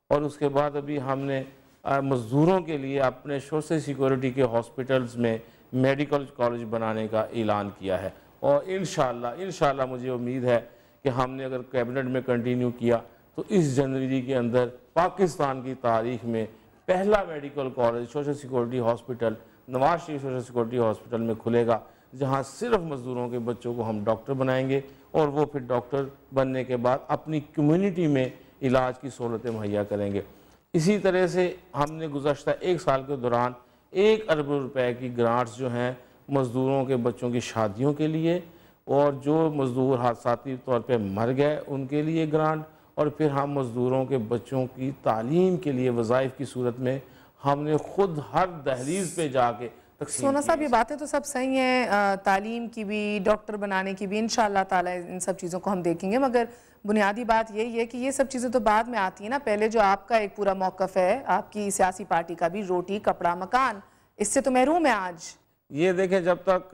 और उसके बाद अभी हमने मज़दूरों के लिए अपने सोशल सिक्योरिटी के हॉस्पिटल्स में मेडिकल कॉलेज बनाने का ऐलान किया है। और इंशाअल्लाह मुझे उम्मीद है कि हमने अगर कैबिनेट में कंटिन्यू किया तो इस जनवरी के अंदर पाकिस्तान की तारीख में पहला medical college social security hospital Nawaz Sharif social security hospital में खुलेगा, जहां सिर्फ मज़दूरों के बच्चों को हम डॉक्टर बनाएंगे और वो फिर डॉक्टर बनने के बाद अपनी कम्युनिटी में इलाज की सहूलतें मुहैया करेंगे। इसी तरह से हमने गुज़श्ता 1 साल के दौरान 1 अरब रुपए की ग्रांट्स जो हैं मज़दूरों के बच्चों की शादियों के लिए, और जो मज़दूर हादसाती तौर पे मर गए उनके लिए ग्रांट, और फिर हम मज़दूरों के बच्चों की तालीम के लिए वज़ाइफ की सूरत में हमने खुद हर दहलीज़ पे जाके तक़सीम सोना साहब, की ये है। बातें तो सब सही हैं, तालीम की भी, डॉक्टर बनाने की भी, इंशाअल्लाह ताला इन सब चीज़ों को हम देखेंगे, मगर बुनियादी बात यही है कि ये सब चीज़ें तो बाद में आती हैं ना। पहले जो आपका एक पूरा मौक़िफ़ है आपकी सियासी पार्टी का भी, रोटी कपड़ा मकान, इससे तो महरूम है आज। ये देखें, जब तक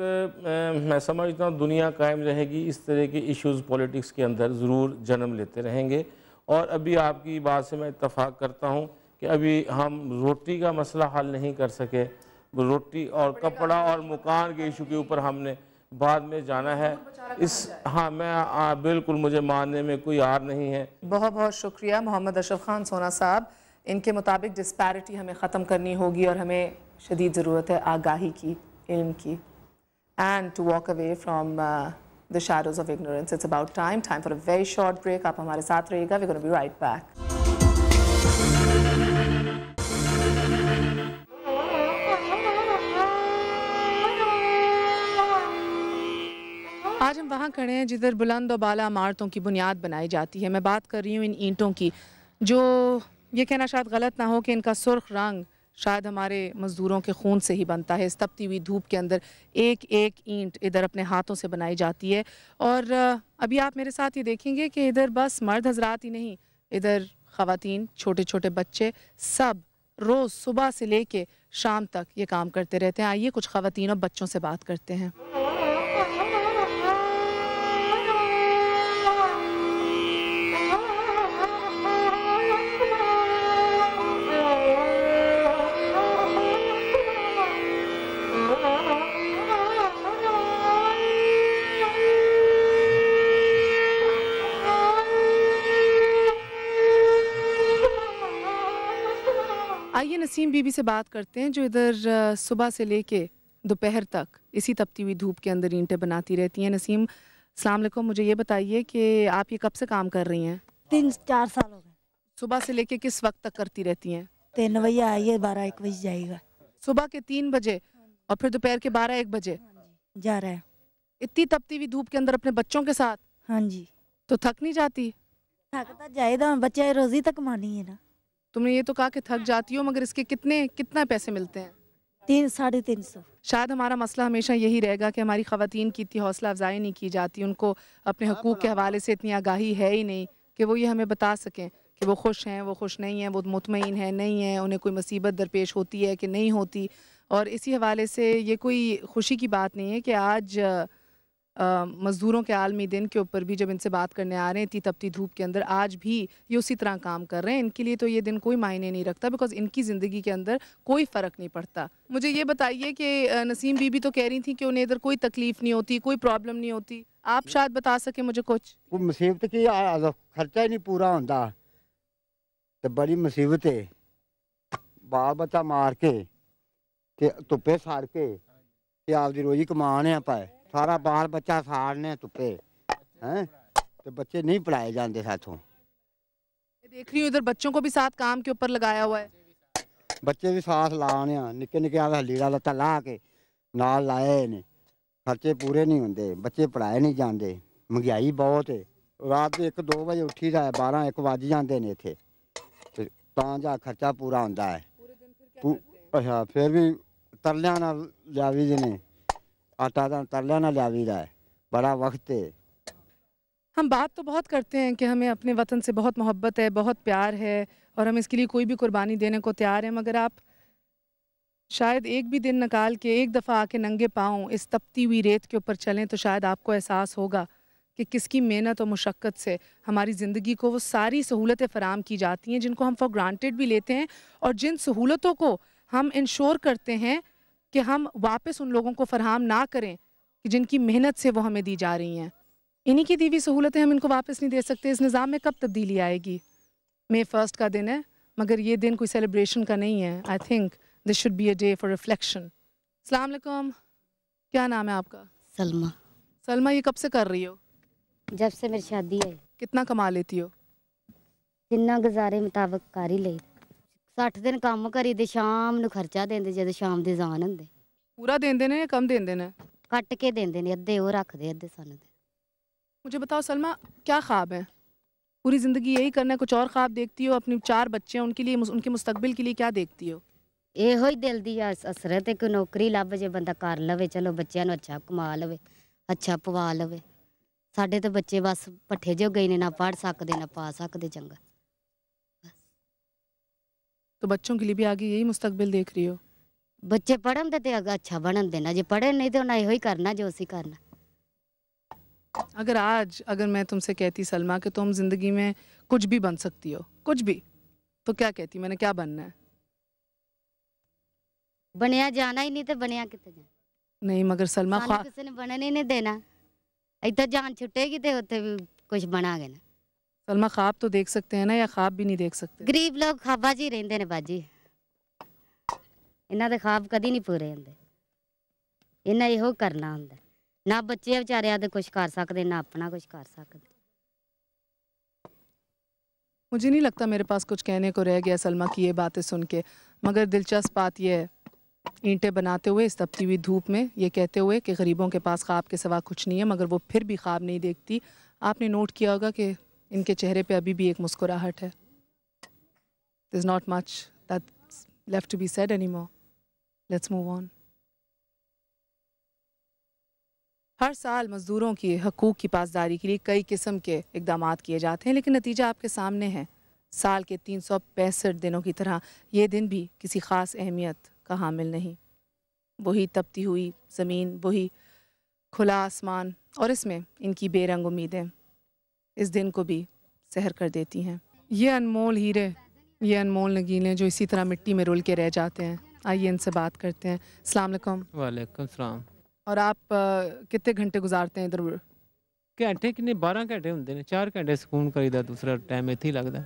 मैं समझता हूँ दुनिया कायम रहेगी, इस तरह के इश्यूज़ पॉलिटिक्स के अंदर ज़रूर जन्म लेते रहेंगे। और अभी आपकी बात से मैं इत्तफ़ाक़ करता हूँ कि अभी हम रोटी का मसला हल नहीं कर सके, रोटी और कपड़ा और मकान के इशू के ऊपर हमने बाद में जाना है। इस हाँ, मैं बिल्कुल, मुझे मानने में कोई आर नहीं है। बहुत बहुत शुक्रिया मोहम्मद अशरफ खान सोना साहब। इनके मुताबिक डिस्पैरिटी हमें ख़त्म करनी होगी और हमें शदीद ज़रूरत है आगाही की, इल्म की, and to walk away from the shadows of ignorance. It's about time for a very short break. आप हमारे साथ रहिएगा, we gonna be right back. आज हम वहाँ खड़े हैं जिधर बुलंद और बाला इमारतों की बुनियाद बनाई जाती है। मैं बात कर रही हूँ इन ईंटों की, जो ये कहना शायद गलत ना हो कि इनका सुर्ख रंग शायद हमारे मज़दूरों के खून से ही बनता है। इस तपती हुई धूप के अंदर एक एक ईंट इधर अपने हाथों से बनाई जाती है। और अभी आप मेरे साथ ये देखेंगे कि इधर बस मर्द हजरात ही नहीं, इधर ख़वातीन, छोटे छोटे बच्चे, सब रोज़ सुबह से लेके शाम तक ये काम करते रहते हैं। आइए कुछ ख़वातीन और बच्चों से बात करते हैं। आइए नसीम बीबी से बात करते हैं, जो इधर सुबह से लेके दोपहर तक इसी तपती हुई धूप के अंदर ईंटें बनाती रहती हैं। नसीम, अस्सलाम वालेकुम, मुझे ये बताइए कि आप ये कब से काम कर रही हैं? 3-4 साल हो गए। सुबह से लेके किस वक्त तक करती रहती हैं? 3 बजे आइए, 12-1 बजे जाएगा। सुबह के 3 बजे और फिर दोपहर के 12-1 बजे जा रहा है। इतनी तपती हुई धूप के अंदर अपने बच्चों के साथ? हाँ जी। तो थक नहीं जाती? थकता जाएगा, बच्चे रोजी तक कमानी है ना। तुमने ये तो कहा कि थक जाती हो, मगर इसके कितना पैसे मिलते हैं? 300-350। शायद हमारा मसला हमेशा यही रहेगा कि हमारी ख़वातीन की इतनी हौसला अफजाई नहीं की जाती, उनको अपने हकूक़ के हवाले से इतनी आगाही है ही नहीं कि वो ये हमें बता सकें कि वो खुश हैं, वो खुश नहीं हैं, वो मुतमईन हैं, नहीं हैं, उन्हें कोई मुसीबत दरपेश होती है कि नहीं होती। और इसी हवाले से ये कोई खुशी की बात नहीं है कि आज मज़दूरों के आलमी दिन के ऊपर भी जब इनसे बात करने आ रहे हैं इतनी तपती धूप के अंदर, आज भी ये उसी तरह काम कर रहे हैं। इनके लिए तो ये दिन कोई मायने नहीं रखता, बिकॉज इनकी ज़िंदगी के अंदर कोई फ़र्क नहीं पड़ता। मुझे ये बताइए कि नसीम बीबी तो कह रही थी कि उन्हें इधर कोई तकलीफ़ नहीं होती, कोई प्रॉब्लम नहीं होती, आप शायद बता सकें मुझे कुछ। कोई मुसीबत की खर्चा ही नहीं पूरा होता, तो बड़ी मुसीबत है। बाल बच्चा मार के धुप्पे साड़ के आपकी रोजी कमाने पाए, सारा बाल बच्चा साड़ने धुप्पे हैं, तो बच्चे नहीं पढ़ाए जाते साथों। देख रही हूँ इधर बच्चों को भी साथ काम के ऊपर लगाया हुआ है। बच्चे भी साथ लाने, निक्के निक्के लीड़ा लत्ता ला के नाल लाए ने, खर्चे पूरे नहीं होंगे, बच्चे पढ़ाए नहीं जाते, महंगाई बहुत है। रात 1-2 बजे उठी जाए, 12-1 बज जाते हैं इतने, तो जा खर्चा पूरा होता है। अच्छा, फिर भी तरलिया ना लियावी जी ने, आटा तो तरलिया ना लियावी दा है, बड़ा वक्त है। हम बात तो बहुत करते हैं कि हमें अपने वतन से बहुत मोहब्बत है, बहुत प्यार है और हम इसके लिए कोई भी कुर्बानी देने को तैयार हैं, मगर आप शायद एक भी दिन निकाल के एक दफ़ा आके नंगे पाँव इस तपती हुई रेत के ऊपर चलें तो शायद आपको एहसास होगा कि किसकी मेहनत और मुशक्क़त से हमारी ज़िंदगी को वो सारी सहूलतें फ़राहम की जाती हैं जिनको हम फॉर ग्रांटेड भी लेते हैं, और जिन सहूलतों को हम इंश्योर करते हैं कि हम वापस उन लोगों को फ़राहम ना करें कि जिनकी मेहनत से वो हमें दी जा रही हैं। इन्हीं की दी हुई सहूलतें हम इनको वापस नहीं दे सकते। इस निज़ाम में कब तब्दीली आएगी? May 1 का दिन है, मगर ये दिन कोई सेलिब्रेशन का नहीं है। I think this should be a day for reflection. अस्सलाम वालेकुम, क्या नाम है आपका? सलमा। सलमा, ये कब से कर रही हो? जब से मेरी शादी है। कितना कमा लेती हो? जिन्ना गुजारे मुताबिक कर ही ਲਈ 60 दिन काम करी ते शाम ਨੂੰ ਖਰਚਾ ਦਿੰਦੇ ਜਦੋਂ ਸ਼ਾਮ ਦੇ ਜਾਣ ਹੁੰਦੇ। पूरा देन देना है या कम देन देना है? ਕੱਟ ਕੇ ਦਿੰਦੇ ਨੇ, ਅੱਧੇ ਉਹ ਰੱਖਦੇ ਅੱਧੇ ਸਾਨੂੰ ਦੇ। मुझे बताओ सलमा, क्या ख्वाब है? पूरी ज़िंदगी यही करना है, कुछ और ख्वाब देखती हो? अपनी 4 बच्चे हैं, उनके लिए, उनके मुस्तकबिल के लिए क्या देखती हो? ਇਹੋ ਹੀ ਦਿਲ ਦੀ ਅਸਰਤ ਹੈ ਕਿ ਨੌਕਰੀ ਲੱਭ ਜੇ ਬੰਦਾ ਕਰ ਲਵੇ, ਚਲੋ ਬੱਚਿਆਂ ਨੂੰ ਅੱਛਾ ਕਮਾ ਲਵੇ, ਅੱਛਾ ਪਵਾ ਲਵੇ। ਸਾਡੇ ਤਾਂ ਬੱਚੇ ਬਸ ਪੱਠੇ ਜੋ ਗਏ ਨੇ, ਨਾ ਪੜ੍ਹ ਸਕਦੇ ਨਾ ਪਾ ਸਕਦੇ ਚੰਗਾ। तो बच्चों के लिए भी आगे यही मुस्तकबिल देख रही हो? ਬੱਚੇ ਪੜ੍ਹਨ ਦੇ ਤੇ ਅੱਛਾ ਬਣਨ ਦੇਣਾ, ਜੇ ਪੜ੍ਹੇ ਨਹੀਂ ਤੇ ਉਹਨਾਂ ਇਹੋ ਹੀ ਕਰਨਾ ਜੋ ਅਸੀਂ ਕਰਨਾ। अगर मैं तुमसे कहती सलमा कि तुम ज़िंदगी में कुछ भी बन सकती हो, कुछ भी, तो क्या कहती? मैंने क्या बनना है? ਬਣਿਆ ਜਾਣਾ ਹੀ ਨਹੀਂ ਤੇ ਬਣਿਆ ਕਿੱਥੇ ਜਾਣਾ? नहीं, मगर सलमा ਸਾਨੂੰ ख्वाब, ਕਿਸੇ ਨੇ ਬਣਨ ਹੀ ਨਹੀਂ ਦੇਣਾ। ਇੱਥੇ ਜਾਨ ਛੁੱਟੇਗੀ ਤੇ ਉੱਥੇ ਵੀ ਕੁਝ ਬਣਾਗੇ ਨਾ। सलमा ख्वाब तो देख सकते हैं ना, या ख्वाब भी नहीं देख सकते? ਗਰੀਬ ਲੋਕ ਖਾਬਾਂ 'ਚ ਹੀ ਰਹਿੰਦੇ ਨੇ ਬਾਜੀ। ਇਹਨਾਂ ਦੇ ਖਾਬ ਕਦੀ ਨਹੀਂ ਪੂਰੇ ਹੁੰਦੇ। ਇਹਨਾਂ ਇਹੋ ਕਰਨਾ ਹੁੰਦਾ। ਨਾ ਬੱਚੇ ਵਿਚਾਰਿਆਂ ਦੇ ਕੁਝ ਕਰ ਸਕਦੇ, ਨਾ ਆਪਣਾ ਕੁਝ ਕਰ ਸਕਦੇ। मुझे नहीं लगता मेरे पास कुछ कहने को रह गया सलमा की ये बातें सुन के, मगर दिलचस्प बात यह है, ईंटें बनाते हुए इस तपती हुई धूप में ये कहते हुए कि गरीबों के पास ख्वाब के सिवा कुछ नहीं है, मगर वो फिर भी ख्वाब नहीं देखती। आपने नोट किया होगा कि इनके चेहरे पे अभी भी एक मुस्कुराहट है। There's not much that's left to be said anymore. Let's move on. हर साल मज़दूरों की हकूक़ की पासदारी के लिए कई किस्म के इक़दामात किए जाते हैं, लेकिन नतीजा आपके सामने है। साल के 365 दिनों की तरह ये दिन भी किसी ख़ास अहमियत का हामिल नहीं। वही तपती हुई ज़मीन, वही खुला आसमान, और इसमें इनकी बेरंग उम्मीदें इस दिन को भी सहर कर देती हैं। ये अनमोल हीरे, ये अनमोल नगीने जो इसी तरह मिट्टी में रुल के रह जाते हैं। आइए इनसे बात करते हैं। अस्सलाम वालेकुम। वालेकुम सलाम। और आप कितने घंटे गुजारते हैं इधर? घंटे कितने 12 घंटे होंगे ने, 4 घंटे सुकून करीदा, दूसरा टाइम इत्थे ही लगता।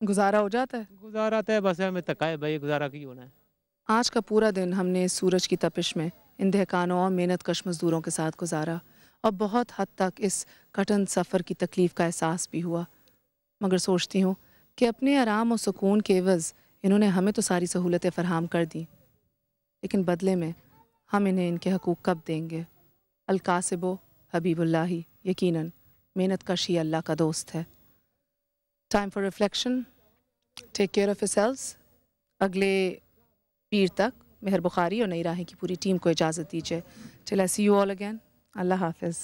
गुजारा हो जाता है? गुजारा तो है बस, हमें धक्का है भाई, गुजारा की होना है। आज का पूरा दिन हमने सूरज की तपिश में इन दहकानों और मेहनत कश मज़दूरों के साथ गुजारा, और बहुत हद तक इस कठिन सफ़र की तकलीफ़ का एहसास भी हुआ। मगर सोचती हूँ कि अपने आराम और सुकून के एवज़ इन्होंने हमें तो सारी सहूलतें फ़राहम कर दी, लेकिन बदले में हम इन्हें इनके हकूक़ कब देंगे? अल-कासिबो हबीबुल्लाही, यकीनन मेहनत कश ही अल्लाह का दोस्त है। Time for reflection. Take care of yourselves. अगले पीर तक मेहर बुखारी और नई राहें की पूरी टीम को इजाज़त दीजिए। Till I see you all again. अल्लाह हाफ़िज़।